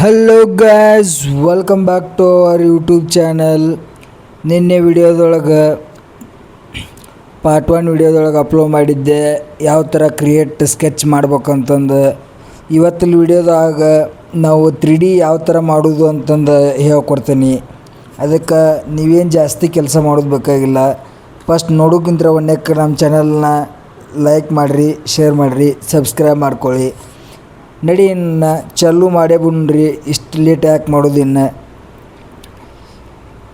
Hello guys, welcome back to our YouTube channel. ನಿನ್ನೆ ವಿಡಿಯೋದೊಳಗೆ part 1 ವಿಡಿಯೋದೊಳಗೆ upload ಮಾಡಿದ್ದೆ ಯಾವ ಥರ ಕ್ರಿಯೇಟ್ ಸ್ಕೆಚ್ ಮಾಡ್ಬೇಕಂತಂದು. ಇವತ್ತಿನ ವಿಡಿಯೋದಾಗ ನಾವು 3D ಯಾವ ಥರ ಮಾಡೋದು ಅಂತಂದು ಹೇಳ್ಕೊಡ್ತೀನಿ. ಅದಕ್ಕೆ ನೀವೇನು ಜಾಸ್ತಿ ಕೆಲಸ ಮಾಡೋದು ಬೇಕಾಗಿಲ್ಲ. ಫಸ್ಟ್ ನೋಡೋಕ್ಕಿಂತ ಒನ್ನೆಕ್ಕೆ ನಮ್ಮ ಚಾನಲ್ನ ಲೈಕ್ ಮಾಡಿರಿ, ಶೇರ್ ಮಾಡಿರಿ, ಸಬ್ಸ್ಕ್ರೈಬ್ ಮಾಡ್ಕೊಳ್ಳಿ. ನಡಿ ಇನ್ನು ಚಾಲು ಮಾಡೇ ಬಿಡ್ರಿ. ಇಷ್ಟು ಲೇಟ್ ಯಾಕೆ ಮಾಡೋದು? ಇನ್ನು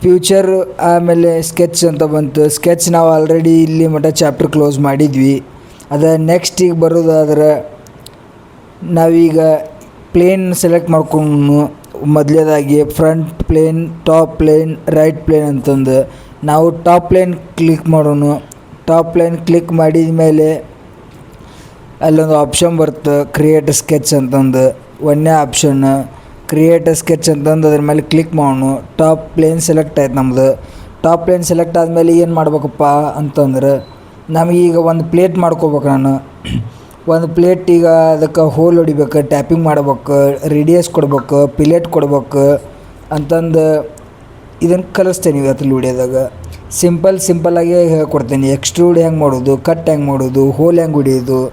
ಫ್ಯೂಚರ್ ಆಮೇಲೆ ಸ್ಕೆಚ್ ಅಂತ ಬಂತು. ಸ್ಕೆಚ್ ನಾವು ಆಲ್ರೆಡಿ ಇಲ್ಲಿ ಮಟ್ಟ ಚಾಪ್ಟರ್ ಕ್ಲೋಸ್ ಮಾಡಿದ್ವಿ. ಅದು ನೆಕ್ಸ್ಟ್ ಈಗ ಬರೋದಾದ್ರೆ ನಾವೀಗ ಪ್ಲೇನ್ ಸೆಲೆಕ್ಟ್ ಮಾಡ್ಕೊಂಡು ಮೊದಲೇದಾಗಿ front plane, top plane, right plane ಅಂತಂದು ನಾವು ಟಾಪ್ ಪ್ಲೇನ್ ಕ್ಲಿಕ್ ಮಾಡೋಣ. ಟಾಪ್ ಪ್ಲೇನ್ ಕ್ಲಿಕ್ ಮಾಡಿದ ಮೇಲೆ ಅಲ್ಲೊಂದು ಆಪ್ಷನ್ ಬರುತ್ತೆ ಕ್ರಿಯೇಟ್ ಸ್ಕೆಚ್ ಅಂತಂದು. ಒಂದೇ ಆಪ್ಷನ್ ಕ್ರಿಯೇಟ್ ಸ್ಕೆಚ್ ಅಂತಂದು ಅದ್ರ ಮೇಲೆ ಕ್ಲಿಕ್ ಮಾಡೋಣ. ಟಾಪ್ ಪ್ಲೇನ್ ಸೆಲೆಕ್ಟ್ ಆಯ್ತು ನಮ್ಮದು. ಟಾಪ್ ಪ್ಲೇನ್ ಸೆಲೆಕ್ಟ್ ಆದಮೇಲೆ ಏನು ಮಾಡ್ಬೇಕಪ್ಪ ಅಂತಂದ್ರೆ ನಮಗೀಗ ಒಂದು ಪ್ಲೇಟ್ ಮಾಡ್ಕೋಬೇಕು. ನಾನು ಒಂದು ಪ್ಲೇಟ್ ಈಗ ಅದಕ್ಕೆ ಹೋಲ್ ಹೊಡಿಬೇಕು, ಟ್ಯಾಪಿಂಗ್ ಮಾಡ್ಬೇಕು, ರೇಡಿಯಸ್ ಕೊಡ್ಬೇಕು, ಪಿಲೇಟ್ ಕೊಡ್ಬೇಕು ಅಂತಂದು ಇದನ್ನು ಕಲಿಸ್ತೇನೆ ಇವತ್ತು ವಿಡಿಯೋದಾಗ. ಸಿಂಪಲ್ಲಾಗಿ ಹೇಳ್ಕೊಡ್ತೀನಿ. ಎಕ್ಸ್ಟ್ರೂಡ್ ಹೆಂಗೆ ಮಾಡೋದು, ಕಟ್ ಹೆಂಗೆ ಮಾಡೋದು, ಹೋಲ್ ಹೆಂಗೆ ಹೊಡಿಯೋದು,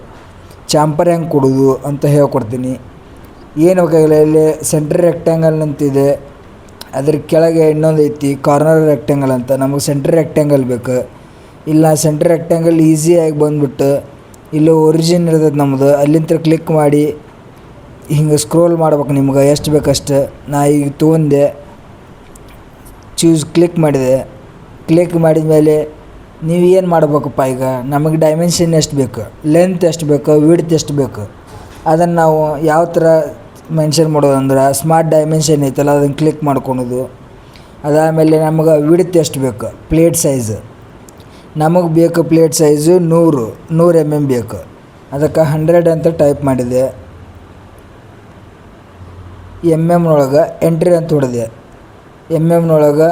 ಚಾಂಪರ್ ಹೆಂಗೆ ಕೊಡೋದು ಅಂತ ಹೇಳ್ಕೊಡ್ತೀನಿ. ಏನು ಬೇಕಾಗಿಲ್ಲ, ಇಲ್ಲಿ ಸೆಂಟ್ರ್ ರೆಕ್ಟ್ಯಾಂಗಲ್ ಅಂತಿದೆ, ಅದ್ರ ಕೆಳಗೆ ಇನ್ನೊಂದು ಐತಿ ಕಾರ್ನರ್ ರೆಕ್ಟ್ಯಾಂಗಲ್ ಅಂತ. ನಮಗೆ ಸೆಂಟ್ರ್ ರೆಕ್ಟ್ಯಾಂಗಲ್ ಬೇಕು. ಇಲ್ಲ ಸೆಂಟ್ರ್ ರೆಕ್ಟ್ಯಾಂಗಲ್ ಈಸಿಯಾಗಿ ಬಂದುಬಿಟ್ಟು ಇಲ್ಲಿ ಒರಿಜಿನ್ ಇರ್ತದೆ ನಮ್ಮದು. ಅಲ್ಲಿಂದ ಕ್ಲಿಕ್ ಮಾಡಿ ಹಿಂಗೆ ಸ್ಕ್ರೋಲ್ ಮಾಡ್ಬೇಕು. ನಿಮ್ಗೆ ಎಷ್ಟು ಬೇಕಷ್ಟು ನಾ ಈಗ ತೊಗೊಂಡೆ, ಕ್ಲಿಕ್ ಮಾಡಿದೆ. ಕ್ಲಿಕ್ ಮಾಡಿದ ಮೇಲೆ ನೀವು ಏನು ಮಾಡ್ಬೇಕಪ್ಪ, ಈಗ ನಮಗೆ ಡೈಮೆನ್ಷನ್ ಎಷ್ಟು ಬೇಕು, ಲೆಂತ್ ಎಷ್ಟು ಬೇಕು, ವಿಡ್ತ್ ಎಷ್ಟು ಬೇಕು, ಅದನ್ನು ನಾವು ಯಾವ ಥರ ಮೆನ್ಷನ್ ಮಾಡೋದು ಅಂದ್ರೆ ಸ್ಮಾರ್ಟ್ ಡೈಮೆನ್ಷನ್ ಐತಲ್ಲ ಅದನ್ನು ಕ್ಲಿಕ್ ಮಾಡ್ಕೊಳೋದು. ಅದಾದಮೇಲೆ ನಮಗೆ ವಿಡ್ತ್ ಎಷ್ಟು ಬೇಕು, ಪ್ಲೇಟ್ ಸೈಜ್ ನಮಗೆ ಬೇಕು. ಪ್ಲೇಟ್ ಸೈಜು 100 mm ಬೇಕು. ಅದಕ್ಕೆ 100 ಅಂತ ಟೈಪ್ ಮಾಡಿದೆ. ಒಳಗೆ ಎಂಟ್ರಿ ಅಂತ ಹೊಡೆದೆ. ಒಳಗೆ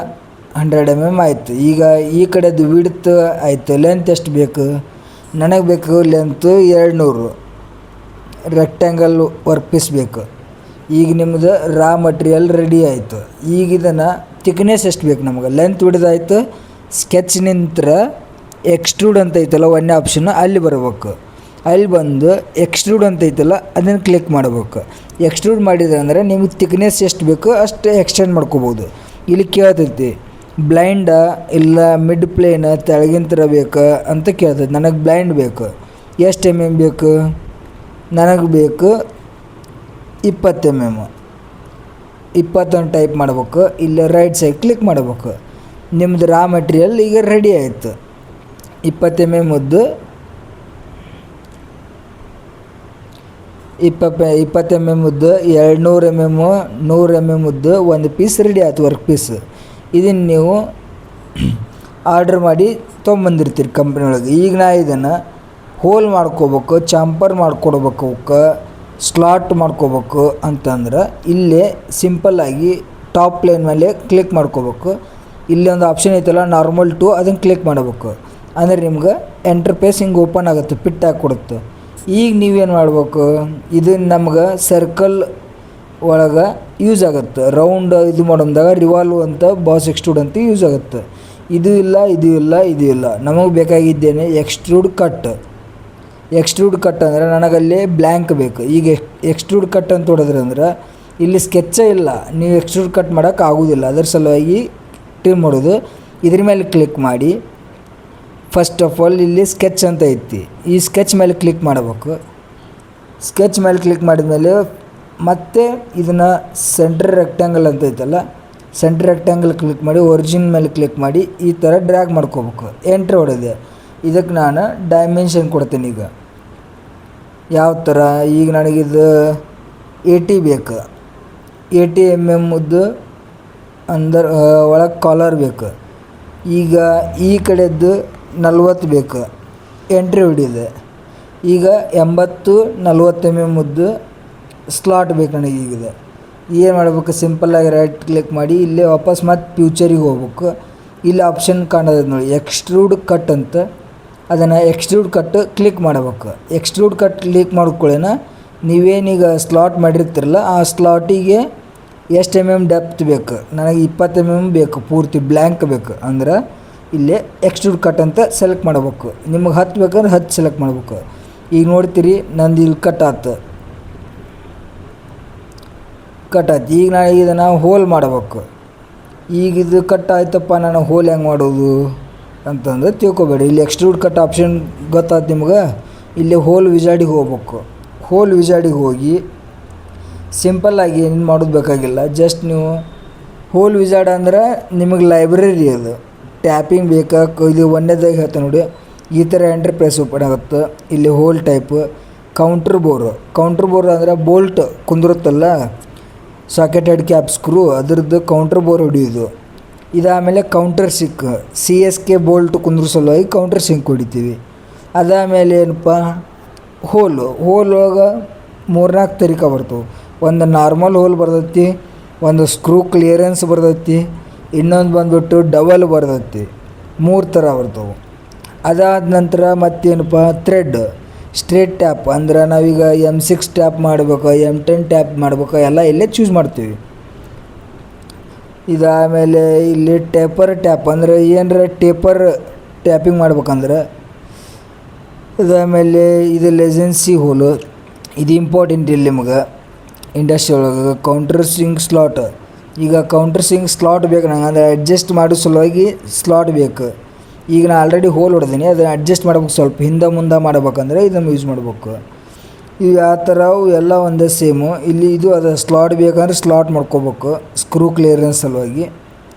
100 mm ಆಯಿತು. ಈಗ ಈ ಕಡೆದು ವಿಡ್ತ್ ಆಯಿತು. ಲೆಂತ್ ಎಷ್ಟು ಬೇಕು, ನನಗೆ ಬೇಕು ಲೆಂತು 200 ರೆಕ್ಟ್ಯಾಂಗಲ್ ವರ್ಕ್ ಪೀಸ್ ಬೇಕು. ಈಗ ನಿಮ್ಮದು ರಾ ಮಟೀರಿಯಲ್ ರೆಡಿ ಆಯಿತು. ಈಗ ಇದನ್ನು ತಿಕ್ನೆಸ್ ಎಷ್ಟು ಬೇಕು ನಮಗೆ, ಲೆಂತ್ ಹಿಡಿದಾಯ್ತು. ಸ್ಕೆಚ್ ನಿಂತ್ರ ಎಕ್ಸ್ಟ್ರೂಡ್ ಅಂತ ಐತಲ್ಲ ಒಂದೇ ಆಪ್ಷನ್, ಅಲ್ಲಿ ಬರಬೇಕು. ಅಲ್ಲಿ ಬಂದು ಎಕ್ಸ್ಟ್ರೂಡ್ ಅಂತ ಐತಲ್ಲ ಅದನ್ನು ಕ್ಲಿಕ್ ಮಾಡಬೇಕು. ಎಕ್ಸ್ಟ್ರೂಡ್ ಮಾಡಿದೆ ಅಂದರೆ ನಿಮಗೆ ತಿಕ್ನೆಸ್ ಎಷ್ಟು ಬೇಕು ಅಷ್ಟು ಎಕ್ಸ್ಟೆಂಡ್ ಮಾಡ್ಕೋಬೋದು. ಇಲ್ಲಿ ಕೇಳ್ತೈತಿ ಬ್ಲೈಂಡ ಇಲ್ಲ ಮಿಡ್ ಪ್ಲೇನ್ ತೆಳಗಿನ ಥರ ಬೇಕು ಅಂತ ಕೇಳ್ತೈತಿ. ನನಗೆ ಬ್ಲೈಂಡ್ ಬೇಕು. ಎಷ್ಟು mm ಬೇಕು, ನನಗೆ ಬೇಕು 20 mm. 20 ಟೈಪ್ ಮಾಡ್ಬೇಕು. ಇಲ್ಲಿ ರೈಟ್ ಸೈಡ್ ಕ್ಲಿಕ್ ಮಾಡ್ಬೇಕು. ನಿಮ್ಮದು ರಾ ಮೆಟೀರಿಯಲ್ ಈಗ ರೆಡಿ ಆಯಿತು. 20 mm ಉದ್ದು 20 mm ಉದ್ದು 200 mm 100 mm ಉದ್ದು ಒಂದು ಪೀಸ್ ರೆಡಿ ಆಯ್ತು, ವರ್ಕ್ ಪೀಸ್. ಇದನ್ನು ನೀವು ಆರ್ಡ್ರ್ ಮಾಡಿ ತೊಗೊಂಬಂದಿರ್ತೀರಿ ಕಂಪ್ನಿ ಒಳಗೆ. ಈಗ ನಾ ಇದನ್ನು ಹೋಲ್ ಮಾಡ್ಕೋಬೇಕು, ಚಾಂಪರ್ ಮಾಡ್ಕೊಡ್ಬೇಕು, ಅವಕ್ಕೆ ಸ್ಲಾಟ್ ಮಾಡ್ಕೋಬೇಕು ಅಂತಂದ್ರೆ ಇಲ್ಲೇ ಸಿಂಪಲ್ಲಾಗಿ ಟಾಪ್ ಪ್ಲೇನ್ ಮೇಲೆ ಕ್ಲಿಕ್ ಮಾಡ್ಕೋಬೇಕು. ಇಲ್ಲಿ ಒಂದು ಆಪ್ಷನ್ ಐತಲ್ಲ ನಾರ್ಮಲ್ ಟು, ಅದನ್ನು ಕ್ಲಿಕ್ ಮಾಡಬೇಕು. ಅಂದರೆ ನಿಮ್ಗೆ ಎಂಟರ್ಪೇಸ್ ಹಿಂಗೆ ಓಪನ್ ಆಗುತ್ತೆ, ಪಿಟ್ ಹಾಕಿ ಕೊಡುತ್ತೆ. ಈಗ ನೀವೇನು ಮಾಡ್ಬೇಕು, ಇದು ನಮ್ಗೆ ಸರ್ಕಲ್ ಒಳಗೆ ಯೂಸ್ ಆಗುತ್ತೆ. ರೌಂಡ್ ಇದು ಮಾಡೋದಾಗ ರಿವಾಲ್ವ್ ಅಂತ ಬಾಸ್ ಎಕ್ಸ್ಟ್ರೂಡ್ ಅಂತ ಯೂಸ್ ಆಗುತ್ತೆ. ಇದು ಇಲ್ಲ ನಮಗೆ ಬೇಕಾಗಿದ್ದೇನೆ ಎಕ್ಸ್ಟ್ರೂಡ್ ಕಟ್. ಎಕ್ಸ್ಟ್ರೂಡ್ ಕಟ್ ಅಂದರೆ ನನಗಲ್ಲಿ ಬ್ಲ್ಯಾಂಕ್ ಬೇಕು. ಈಗ ಎಕ್ಸ್ಟ್ರೂಡ್ ಕಟ್ ಅಂತ ಹೊಡೆದ್ರೆ ಅಂದ್ರೆ ಇಲ್ಲಿ ಸ್ಕೆಚ್ಚೇ ಇಲ್ಲ, ನೀವು ಎಕ್ಸ್ಟ್ರೂಡ್ ಕಟ್ ಮಾಡೋಕೆ ಆಗೋದಿಲ್ಲ. ಅದರ ಸಲುವಾಗಿ ಟ್ರಿಮ್ ಮಾಡೋದು. ಇದ್ರ ಮೇಲೆ ಕ್ಲಿಕ್ ಮಾಡಿ. ಫಸ್ಟ್ ಆಫ್ ಆಲ್ ಇಲ್ಲಿ ಸ್ಕೆಚ್ ಅಂತ ಐತಿ, ಈ ಸ್ಕೆಚ್ ಮೇಲೆ ಕ್ಲಿಕ್ ಮಾಡಬೇಕು. ಸ್ಕೆಚ್ ಮೇಲೆ ಕ್ಲಿಕ್ ಮಾಡಿದ ಮೇಲೆ ಮತ್ತೆ ಇದನ್ನು ಸೆಂಟ್ರ್ ರೆಕ್ಟ್ಯಾಂಗಲ್ ಅಂತ ಐತಲ್ಲ, ಸೆಂಟ್ರ್ ರೆಕ್ಟ್ಯಾಂಗಲ್ ಕ್ಲಿಕ್ ಮಾಡಿ ಒರಿಜಿನ್ ಮೇಲೆ ಕ್ಲಿಕ್ ಮಾಡಿ ಈ ಥರ ಡ್ರ್ಯಾಗ್ ಮಾಡ್ಕೋಬೇಕು. ಎಂಟ್ರಿ ಹೊಡೆದೆ. ಇದಕ್ಕೆ ನಾನು ಡೈಮೆನ್ಷನ್ ಕೊಡ್ತೀನಿ. ಈಗ ಯಾವ ಥರ, ಈಗ ನನಗಿದು 80 ಬೇಕು. 80 mm ಉದ್ದು ಅಂದ್ರೆ ಒಳಗೆ ಕಾಲರ್ ಬೇಕು. ಈಗ ಈ ಕಡೆದ್ದು 40 ಬೇಕು. ಎಂಟ್ರಿ ಹೊಡಿದೆ. ಈಗ 80 40 mm ಉದ್ದು ಸ್ಲಾಟ್ ಬೇಕು ನನಗೆ. ಈಗಿದೆ ಏನು ಮಾಡಬೇಕು, ಸಿಂಪಲ್ಲಾಗಿ ರೈಟ್ ಕ್ಲಿಕ್ ಮಾಡಿ ಇಲ್ಲೇ ವಾಪಸ್ ಮತ್ತೆ ಫ್ಯೂಚರಿಗೆ ಹೋಗ್ಬೇಕು. ಇಲ್ಲಿ ಆಪ್ಷನ್ ಕಾಣೋದು ನೋಡಿ ಎಕ್ಸ್ಟ್ರೂಡ್ ಕಟ್ ಅಂತ, ಅದನ್ನು ಎಕ್ಸ್ಟ್ರೂಡ್ ಕಟ್ ಕ್ಲಿಕ್ ಮಾಡಬೇಕು. ಎಕ್ಸ್ಟ್ರೂಡ್ ಕಟ್ ಕ್ಲಿಕ್ ಮಾಡ್ಕೊಳ್ಳೇನ ನೀವೇನೀಗ ಸ್ಲಾಟ್ ಮಾಡಿರ್ತಿರಲ್ಲ ಆ ಸ್ಲಾಟಿಗೆ ಎಷ್ಟು ಡೆಪ್ತ್ ಬೇಕು, ನನಗೆ 20 ಬೇಕು, ಪೂರ್ತಿ ಬ್ಲ್ಯಾಂಕ್ ಬೇಕು ಅಂದ್ರೆ ಇಲ್ಲೇ ಎಕ್ಸ್ಟ್ರೂಡ್ ಕಟ್ ಅಂತ ಸೆಲೆಕ್ಟ್ ಮಾಡ್ಬೇಕು. ನಿಮಗೆ 10 ಬೇಕಂದ್ರೆ 10 ಸೆಲೆಕ್ಟ್ ಮಾಡ್ಬೇಕು. ಈಗ ನೋಡ್ತೀರಿ ನಂದು ಇಲ್ಲಿ ಕಟ್ ಆಯ್ತು. ಈಗ ನಾನು ಇದನ್ನು ಹೋಲ್ ಮಾಡಬೇಕು. ಈಗ ಇದು ಕಟ್ ಆಯ್ತಪ್ಪ, ನಾನು ಹೋಲ್ ಹೆಂಗೆ ಮಾಡೋದು ಅಂತಂದ್ರೆ ತಿಳ್ಕೊಬೇಡಿ. ಇಲ್ಲಿ ಎಕ್ಸ್ಟ್ರೂಡ್ ಕಟ್ ಆಪ್ಷನ್ ಗೊತ್ತಾಯ್ತು ನಿಮ್ಗೆ. ಇಲ್ಲಿ ಹೋಲ್ ವಿಜಾರ್ಡಿಗೆ ಹೋಗ್ಬೇಕು. ಹೋಲ್ ವಿಜಾರ್ಡಿಗೆ ಹೋಗಿ ಸಿಂಪಲ್ಲಾಗಿ ಏನು ಮಾಡೋದು ಬೇಕಾಗಿಲ್ಲ. ಜಸ್ಟ್ ನೀವು ಹೋಲ್ ವಿಜಾರ್ಡ್ ಅಂದ್ರೆ ನಿಮಗೆ ಲೈಬ್ರರಿ ಅದು ಟ್ಯಾಪಿಂಗ್ ಬೇಕಾ. ಇದು ಒಂದೇದಾಗಿ ಹೇಳ್ತೇನೆ ನೋಡಿ, ಈ ಥರ ಎಂಟ್ರಿ ಪ್ರೆಸ್ ಓಪನ್ ಆಗುತ್ತೆ. ಇಲ್ಲಿ ಹೋಲ್ ಟೈಪ್ ಕೌಂಟ್ರ್ ಬೋರ್ ಅಂದರೆ ಬೋಲ್ಟ್ ಕುಂದಿರುತ್ತಲ್ಲ, ಸಾಕೆಟ್ ಹೆಡ್ ಕ್ಯಾಪ್ ಸ್ಕ್ರೂ, ಅದ್ರದ್ದು ಕೌಂಟ್ರ್ ಬೋರ್ ಹೊಡಿಯೋದು. ಇದಾದಮೇಲೆ ಕೌಂಟರ್ ಸಿಂಕ್, CSK ಬೋಲ್ಟ್ ಕುಂದ್ರ ಸಲುವಾಗಿ ಕೌಂಟರ್ ಸಿಂಕ್ ಹೊಡಿತೀವಿ. ಅದಾದಮೇಲೆ ಏನಪ್ಪ, ಹೋಲ್ ಒಳಗೆ 3-4 ತರೀಕ ಬರ್ತವೆ. ಒಂದು ನಾರ್ಮಲ್ ಹೋಲ್ ಬರ್ತೈತಿ, ಒಂದು ಸ್ಕ್ರೂ ಕ್ಲಿಯರೆನ್ಸ್ ಬರ್ತೈತಿ, ಇನ್ನೊಂದು ಬಂದುಬಿಟ್ಟು ಡಬಲ್ ಬರ್ತೈತಿ. 3 ಥರ ಬರ್ತವೆ. ಅದಾದ ನಂತರ ಮತ್ತೇನಪ್ಪ, ಸ್ಟ್ರೇಟ್ ಟ್ಯಾಪ್ ಅಂದ್ರೆ ನಾವೀಗ M6 ಟ್ಯಾಪ್ ಮಾಡಬೇಕು, M10 ಟ್ಯಾಪ್ ಮಾಡಬೇಕು, ಎಲ್ಲ ಇಲ್ಲೇ ಚೂಸ್ ಮಾಡ್ತೀವಿ. ಇದಾದಮೇಲೆ ಇಲ್ಲಿ ಟೇಪರ್ ಟ್ಯಾಪ್ ಅಂದರೆ ಏನರ ಟ್ಯಾಪಿಂಗ್ ಮಾಡ್ಬೇಕಂದ್ರೆ. ಇದಾದಮೇಲೆ ಇದು ಲೆಜೆನ್ಸಿ ಹೋಲು, ಇದು ಇಂಪಾರ್ಟೆಂಟ್ ಇಲ್ಲಿ ನಿಮಗೆ ಇಂಡಸ್ಟ್ರಿ ಒಳಗೆ. ಕೌಂಟರ್ ಸಿಂಕ್ ಸ್ಲಾಟ್, ಈಗ ಕೌಂಟರ್ ಸಿಂಕ್ ಸ್ಲಾಟ್ ಬೇಕು ನಂಗೆ, ಅಂದರೆ ಅಡ್ಜಸ್ಟ್ ಮಾಡೋ ಸಲುವಾಗಿ ಸ್ಲಾಟ್ ಬೇಕು. ಈಗ ನಾನು ಆಲ್ರೆಡಿ ಹೋಲ್ ಹೊಡೆದೀನಿ, ಅದನ್ನು ಅಡ್ಜಸ್ಟ್ ಮಾಡ್ಬೇಕು. ಸ್ವಲ್ಪ ಹಿಂದೆ ಮುಂದೆ ಮಾಡ್ಬೇಕಂದ್ರೆ ಇದನ್ನು ಯೂಸ್ ಮಾಡ್ಬೇಕು. ಈಗ ಆ ಥರ ಎಲ್ಲ ಒಂದೇ ಸೇಮು. ಇಲ್ಲಿ ಇದು ಅದು ಸ್ಲಾಟ್ ಬೇಕಂದ್ರೆ ಸ್ಲಾಟ್ ಮಾಡ್ಕೋಬೇಕು ಸ್ಕ್ರೂ ಕ್ಲಿಯರೆನ್ಸ್ ಸಲುವಾಗಿ.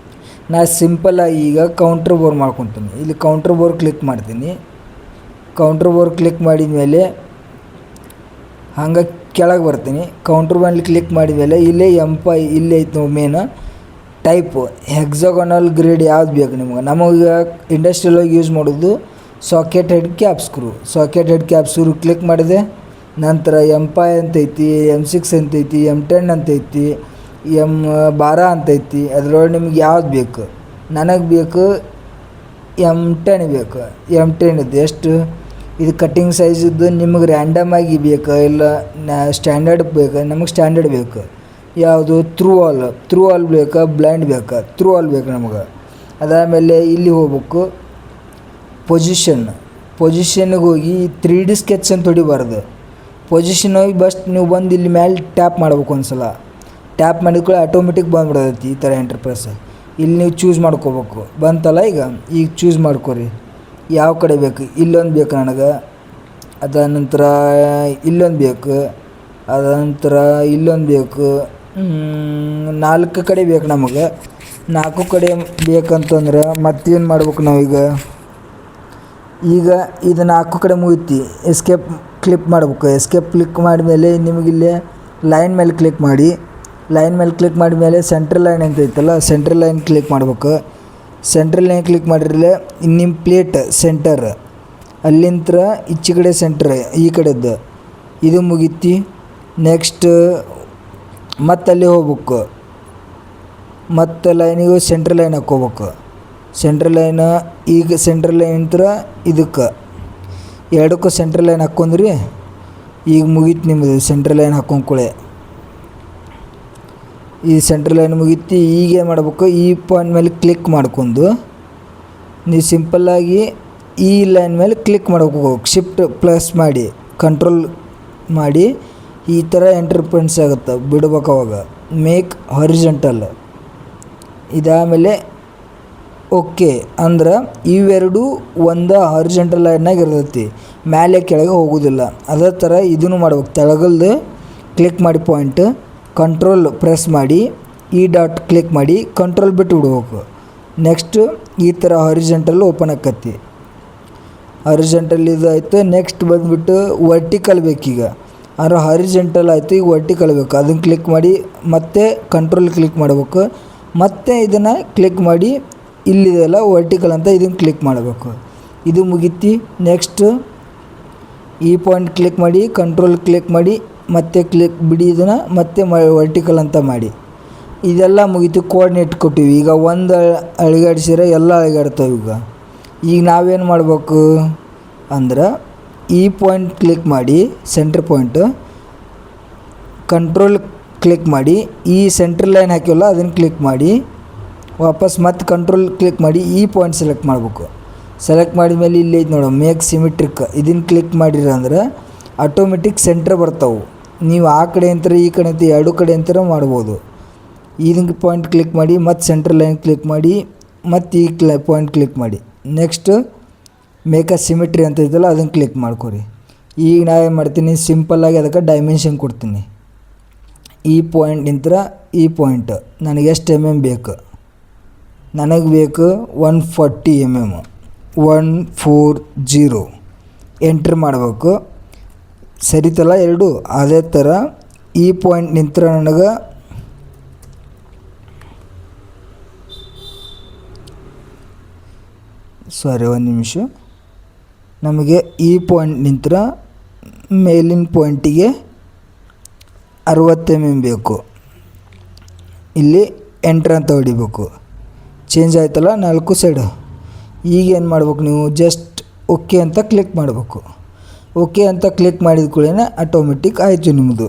ನಾ ಸಿಂಪಲ್ಲಾಗಿ ಈಗ ಕೌಂಟ್ರ್ ಬೋರ್ ಮಾಡ್ಕೊತೀನಿ. ಇಲ್ಲಿ ಕೌಂಟ್ರ್ ಬೋರ್ ಕ್ಲಿಕ್ ಮಾಡ್ತೀನಿ. ಕೌಂಟ್ರ್ ಬೋರ್ ಕ್ಲಿಕ್ ಮಾಡಿದ ಮೇಲೆ ಹಂಗೆ ಕೆಳಗೆ ಬರ್ತೀನಿ. ಕೌಂಟ್ರ್ ಬೋರ್ನಲ್ಲಿ ಕ್ಲಿಕ್ ಮಾಡಿದ ಮೇಲೆ ಇಲ್ಲೇ ಇಲ್ಲೇ ಐತೆ ನಾವು ಮೇನ್ ಟೈಪು ಹೆಕ್ಸಾಗೋನಲ್ ಗ್ರೇಡ್ ಯಾವ್ದು ಬೇಕು ನಿಮ್ಗೆ. ನಮಗೆ ಇಂಡಸ್ಟ್ರಿಯಲಾಗಿ ಯೂಸ್ ಮಾಡೋದು socket head cap screw click ಮಾಡಿದೆ. ನಂತರ M5 ಅಂತೈತಿ, M6 ಅಂತೈತಿ, M10 ಅಂತೈತಿ, M12 ಅಂತೈತಿ. ಅದರೊಳಗೆ ನಿಮ್ಗೆ ಯಾವ್ದು ಬೇಕು, ನನಗೆ ಬೇಕು M10 ಬೇಕು. M10 ಇದು ಎಷ್ಟು, ಇದು ಕಟ್ಟಿಂಗ್ ಸೈಜಿದ್ದು ನಿಮಗೆ ರ್ಯಾಂಡಮಾಗಿ ಬೇಕಾ ಇಲ್ಲ ಸ್ಟ್ಯಾಂಡರ್ಡ್ ಬೇಕಾ. ನಮಗೆ ಸ್ಟ್ಯಾಂಡರ್ಡ್ ಬೇಕು. ಯಾವುದು ಥ್ರೂ ಆಲ್ ಬೇಕಾ ಬ್ಲೈಂಡ್ ಬೇಕಾ, ಥ್ರೂ ಆಲ್ ಬೇಕು ನಮಗೆ. ಅದಾದಮೇಲೆ ಇಲ್ಲಿ ಹೋಗ್ಬೇಕು, ಪೊಸಿಷನ್ಗೆ ಹೋಗಿ 3D ಸ್ಕೆಚ್ ಅಂತ ಹೊಡಿಬಾರ್ದು. ಪೊಸಿಷನ್ ಹೋಗಿ ನೀವು ಬಂದು ಇಲ್ಲಿ ಮೇಲೆ ಟ್ಯಾಪ್ ಮಾಡ್ಬೇಕು. ಒಂದು ಸಲ ಟ್ಯಾಪ್ ಮಾಡಿದ್ಕೊಳ್ಳಿ ಆಟೋಮೆಟಿಕ್ ಬಂದುಬಿಡತೈತಿ ಈ ಥರ ಎಂಟರ್ಪ್ರೆಸ್. ಇಲ್ಲಿ ನೀವು ಚೂಸ್ ಮಾಡ್ಕೋಬೇಕು. ಬಂತಲ್ಲ, ಈಗ ಚೂಸ್ ಮಾಡ್ಕೊರಿ ಯಾವ ಕಡೆ ಬೇಕು. ಇಲ್ಲೊಂದು ಬೇಕು ನನಗೆ, ಅದಾದ ನಂತರ ಇಲ್ಲೊಂದು ಬೇಕು, ಅದ ನಂತರ ಇಲ್ಲೊಂದು ಬೇಕು. 4 ಕಡೆ ಬೇಕು ನಮಗೆ. 4 ಕಡೆ ಬೇಕಂತಂದ್ರೆ ಮತ್ತೇನು ಮಾಡ್ಬೇಕು ನಾವೀಗ. ಈಗ ಇದು 4 ಕಡೆ ಮುಗಿತಿ. ಎಸ್ಕೇಪ್ ಕ್ಲಿಕ್ ಮಾಡ್ಬೇಕು. ಎಸ್ಕೇಪ್ ಕ್ಲಿಕ್ ಮಾಡಿದ್ಮೇಲೆ ನಿಮಗಿಲ್ಲೇ ಲೈನ್ ಮೇಲೆ ಕ್ಲಿಕ್ ಮಾಡಿ. ಲೈನ್ ಮೇಲೆ ಕ್ಲಿಕ್ ಮಾಡಿದ್ಮೇಲೆ ಸೆಂಟ್ರಲ್ ಲೈನ್ ಅಂತ ಐತಲ್ಲ, ಸೆಂಟ್ರಲ್ ಲೈನ್ ಕ್ಲಿಕ್ ಮಾಡ್ಬೇಕು. ಸೆಂಟ್ರಲ್ ಲೈನ್ ಕ್ಲಿಕ್ ಮಾಡಿರಲೇ ನಿಮ್ಮ ಪ್ಲೇಟ್ ಸೆಂಟರ್ ಅಲ್ಲಿಂದ ಈಚೆ ಕಡೆ ಸೆಂಟ್ರ್ ಈ ಕಡೆದ್ದು ಇದು ಮುಗೀತಿ. ನೆಕ್ಸ್ಟ್ ಮತ್ತಲ್ಲಿ ಹೋಗ್ಬೇಕು. ಮತ್ತು ಲೈನಿಗೆ ಸೆಂಟ್ರಲ್ ಲೈನ್ ಹಾಕ್ಕೋಬೇಕು. ಸೆಂಟ್ರಲ್ ಲೈನ್ ಈಗ ಸೆಂಟ್ರಲ್ ಲೈನ್ ಇದಕ್ಕೆ ಎರಡಕ್ಕೂ ಸೆಂಟ್ರಲ್ ಲೈನ್ ಹಾಕ್ಕೊಂಡ್ರಿ. ಈಗ ಮುಗೀತು ನಿಮ್ಮದು ಸೆಂಟ್ರಲ್ ಲೈನ್ ಹಾಕ್ಕೊಂಡ್ಕೊಳ್ಳೆ. ಈ ಸೆಂಟ್ರಲ್ ಲೈನ್ ಮುಗೀತಿ. ಈಗ ಏನು ಮಾಡ್ಬೇಕು, ಈ ಪಾಯಿಂಟ್ ಮೇಲೆ ಕ್ಲಿಕ್ ಮಾಡ್ಕೊಂಡು ನೀವು ಸಿಂಪಲ್ಲಾಗಿ ಈ ಲೈನ್ ಮೇಲೆ ಕ್ಲಿಕ್ ಮಾಡ್ಬೇಕು. ಶಿಫ್ಟ್ ಪ್ಲಸ್ ಮಾಡಿ ಕಂಟ್ರೋಲ್ ಮಾಡಿ ಈ ಥರ ಎಂಟರ್ಪ್ರೆನ್ಸ್ ಆಗುತ್ತೆ. ಬಿಡ್ಬೇಕು ಅವಾಗ ಮೇಕ್ ಹಾರಿಜಾಂಟಲ್. ಇದಾದಮೇಲೆ ಓಕೆ ಅಂದ್ರೆ ಇವೆರಡು ಒಂದು ಹಾರಿಜಾಂಟಲ್ ಲೈನ್ನಾಗ ಇರ್ತೈತಿ, ಮೇಲೆ ಕೆಳಗೆ ಹೋಗೋದಿಲ್ಲ. ಅದೇ ಥರ ಇದನ್ನು ಮಾಡ್ಬೇಕು. ತೆಳಗಲ್ದು ಕ್ಲಿಕ್ ಮಾಡಿ ಪಾಯಿಂಟ್ ಕಂಟ್ರೋಲ್ ಪ್ರೆಸ್ ಮಾಡಿ ಈ ಡಾಟ್ ಕ್ಲಿಕ್ ಮಾಡಿ ಕಂಟ್ರೋಲ್ ಬಿಟ್ಟು ಬಿಡ್ಬೇಕು. ನೆಕ್ಸ್ಟು ಈ ಥರ ಹಾರಿಜಾಂಟಲ್ ಓಪನ್ ಆಕತಿ. ಹಾರಿಜಾಂಟಲ್ ಇದು ಆಯಿತು. ನೆಕ್ಸ್ಟ್ ಬಂದುಬಿಟ್ಟು ವರ್ಟಿಕಲ್ ಬೇಕೀಗ. ಅಂದರೆ ಹಾರಿಜಾಂಟಲ್ ಆಯಿತು, ಈಗ ವರ್ಟಿಕಲ್ ಬೇಕು. ಅದನ್ನು ಕ್ಲಿಕ್ ಮಾಡಿ ಮತ್ತೆ ಕಂಟ್ರೋಲ್ ಕ್ಲಿಕ್ ಮಾಡಬೇಕು. ಮತ್ತೆ ಇದನ್ನು ಕ್ಲಿಕ್ ಮಾಡಿ ಇಲ್ಲಿದೆಲ್ಲ ವರ್ಟಿಕಲ್ ಅಂತ ಇದನ್ನು ಕ್ಲಿಕ್ ಮಾಡಬೇಕು. ಇದು ಮುಗೀತಿ. ನೆಕ್ಸ್ಟು ಈ ಪಾಯಿಂಟ್ ಕ್ಲಿಕ್ ಮಾಡಿ ಕಂಟ್ರೋಲ್ ಕ್ಲಿಕ್ ಮಾಡಿ ಮತ್ತೆ ಕ್ಲಿಕ್ ಬಿಡಿ, ಇದನ್ನು ಮತ್ತೆ ವರ್ಟಿಕಲ್ ಅಂತ ಮಾಡಿ. ಇದೆಲ್ಲ ಮುಗೀತು. ಕೋಆರ್ಡಿನೇಟ್ ಕೊಟ್ಟಿವಿ. ಈಗ ಒಂದು ಅಳಿಗಾಡಿಸಿದ್ರೆ ಎಲ್ಲ ಅಳಿಗಾಡ್ತಾವೆ. ಈಗ ನಾವೇನು ಮಾಡಬೇಕು ಅಂದ್ರೆ ಈ ಪಾಯಿಂಟ್ ಕ್ಲಿಕ್ ಮಾಡಿ ಸೆಂಟ್ರ್ ಪಾಯಿಂಟ್ ಕಂಟ್ರೋಲ್ ಕ್ಲಿಕ್ ಮಾಡಿ ಈ ಸೆಂಟ್ರ್ ಲೈನ್ ಹಾಕಿವಲ್ಲ ಅದನ್ನು ಕ್ಲಿಕ್ ಮಾಡಿ ವಾಪಸ್ ಮತ್ತೆ ಕಂಟ್ರೋಲ್ ಕ್ಲಿಕ್ ಮಾಡಿ ಈ ಪಾಯಿಂಟ್ ಸೆಲೆಕ್ಟ್ ಮಾಡಬೇಕು. ಸೆಲೆಕ್ಟ್ ಮಾಡಿದ ಮೇಲೆ ಇಲ್ಲಿ ಐತೆ ನೋಡು ಮೇಕ್ ಸಿಮಿಟ್ರಿಕ್, ಇದನ್ನು ಕ್ಲಿಕ್ ಮಾಡಿರ ಅಂದ್ರೆ ಆಟೋಮೆಟಿಕ್ ಸೆಂಟ್ರ್ ಬರ್ತಾವೆ. ನೀವು ಆ ಕಡೆ ಅಂತಾರೆ ಈ ಕಡೆ ಅಂತ ಎರಡು ಕಡೆ ಅಂತಾರೆ ಮಾಡ್ಬೋದು. ಇದಕ್ಕೆ ಪಾಯಿಂಟ್ ಕ್ಲಿಕ್ ಮಾಡಿ ಮತ್ತು ಸೆಂಟ್ರ್ ಲೈನ್ ಕ್ಲಿಕ್ ಮಾಡಿ ಮತ್ತು ಈ ಪಾಯಿಂಟ್ ಕ್ಲಿಕ್ ಮಾಡಿ. ನೆಕ್ಸ್ಟ್ ಮೇಕ್ ಅ ಸಿಮಿಟ್ರಿ ಅಂತ ಇದೆಯಲ್ಲ ಅದನ್ನು ಕ್ಲಿಕ್ ಮಾಡ್ಕೊರಿ. ಈಗ ನಾ ಏನು ಮಾಡ್ತೀನಿ ಸಿಂಪಲ್ಲಾಗಿ ಅದಕ್ಕೆ ಡೈಮೆನ್ಷನ್ ಕೊಡ್ತೀನಿ. ಈ ಪಾಯಿಂಟ್ ನಿಂತರ ಈ ಪಾಯಿಂಟ್ ನನಗೆ ಎಷ್ಟು ಬೇಕು, ನನಗೆ ಬೇಕು 140 140 ಎಂಟ್ರ್ ಮಾಡಬೇಕು. ಸರಿತಲ್ಲ ಎರಡು. ಅದೇ ಥರ ಈ ಪಾಯಿಂಟ್ ನಿಂತರ ನನಗೆ ಒಂದು ನಿಮಿಷ, ನಮಗೆ ಈ ಪಾಯಿಂಟ್ ನಿಂತರ ಮೇಲಿನ ಪಾಯಿಂಟಿಗೆ 60 ಬೇಕು. ಇಲ್ಲಿ ಎಂಟ್ರ್ ಅಂತ ಹೊಡಿಬೇಕು. ಚೇಂಜ್ ಆಯ್ತಲ್ಲ 4 ಸೈಡು. ಈಗ ಏನು ಮಾಡ್ಬೇಕು ನೀವು ಜಸ್ಟ್ ಓಕೆ ಅಂತ ಕ್ಲಿಕ್ ಮಾಡಬೇಕು. ಓಕೆ ಅಂತ ಕ್ಲಿಕ್ ಮಾಡಿದ ಕೂಡಲೇ ಆಟೋಮೆಟಿಕ್ ಆಯಿತು ನಿಮ್ಮದು.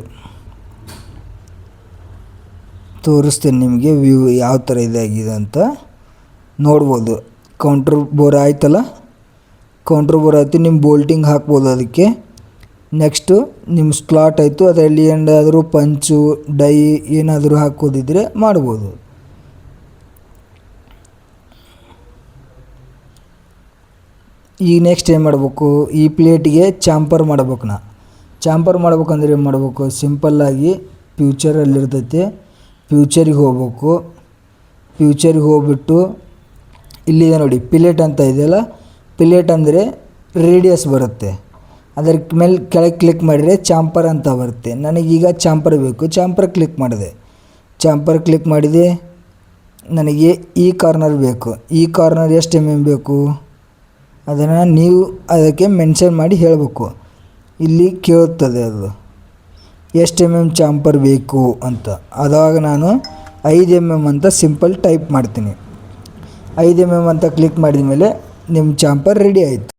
ತೋರಿಸ್ತೇನೆ ನಿಮಗೆ ವ್ಯೂ ಯಾವ ಥರ ಇದಾಗಿದೆ ಅಂತ ನೋಡ್ಬೋದು. ಕೌಂಟ್ರ್ ಬೋರ್ ಆಯ್ತಲ್ಲ, ಕೌಂಟ್ರ್ ಬೋರ್ ಆಯಿತು. ನಿಮ್ಮ ಬೋಲ್ಟಿಂಗ್ ಹಾಕ್ಬೋದು ಅದಕ್ಕೆ. ನೆಕ್ಸ್ಟು ನಿಮ್ಮ ಸ್ಲಾಟ್ ಆಯಿತು, ಅದರಲ್ಲಿ ಏನಾದರೂ ಪಂಚು ಡೈ ಏನಾದರೂ ಹಾಕೋದಿದ್ರೆ ಮಾಡ್ಬೋದು. ಈಗ ನೆಕ್ಸ್ಟ್ ಏನು ಮಾಡಬೇಕು, ಈ ಪ್ಲೇಟಿಗೆ ಚಾಂಪರ್ ಮಾಡ್ಬೇಕು. ಚಾಂಪರ್ ಮಾಡ್ಬೇಕಂದ್ರೆ ಏನು ಮಾಡಬೇಕು, ಸಿಂಪಲ್ಲಾಗಿ ಫ್ಯೂಚರಲ್ಲಿರ್ತೈತೆ, ಫ್ಯೂಚರಿಗೆ ಹೋಗ್ಬೇಕು. ಫ್ಯೂಚರಿಗೆ ಹೋಗ್ಬಿಟ್ಟು ಇಲ್ಲಿದೆ ನೋಡಿ ಪಿಲೇಟ್ ಅಂತ ಇದೆಯಲ್ಲ, ಪಿಲೇಟ್ ಅಂದರೆ ರೇಡಿಯಸ್ ಬರುತ್ತೆ. ಅದರ ಮೇಲೆ ಕೆಳಗೆ ಕ್ಲಿಕ್ ಮಾಡಿದರೆ ಚಾಂಪರ್ ಅಂತ ಬರುತ್ತೆ. ನನಗೀಗ ಚಾಂಪರ್ ಬೇಕು, ಚಾಂಪರ್ ಕ್ಲಿಕ್ ಮಾಡಿದೆ. ಚಾಂಪರ್ ಕ್ಲಿಕ್ ಮಾಡಿದೆ. ನನಗೆ ಈ ಕಾರ್ನರ್ ಬೇಕು. ಈ ಕಾರ್ನರ್ ಎಷ್ಟು ಬೇಕು ಅದನ್ನು ನೀವು ಅದಕ್ಕೆ ಮೆನ್ಷನ್ ಮಾಡಿ ಹೇಳಬೇಕು. ಇಲ್ಲಿ ಕೇಳುತ್ತದೆ ಅದು ಎಷ್ಟು ಚಾಂಪರ್ ಬೇಕು ಅಂತ. ಅದಾಗ ನಾನು 5 ಅಂತ ಸಿಂಪಲ್ ಟೈಪ್ ಮಾಡ್ತೀನಿ. 5 ಅಂತ ಕ್ಲಿಕ್ ಮಾಡಿದ ಮೇಲೆ ನಿಮ್ಮ ಚಾಂಪರ್ ರೆಡಿ ಆಯಿತು.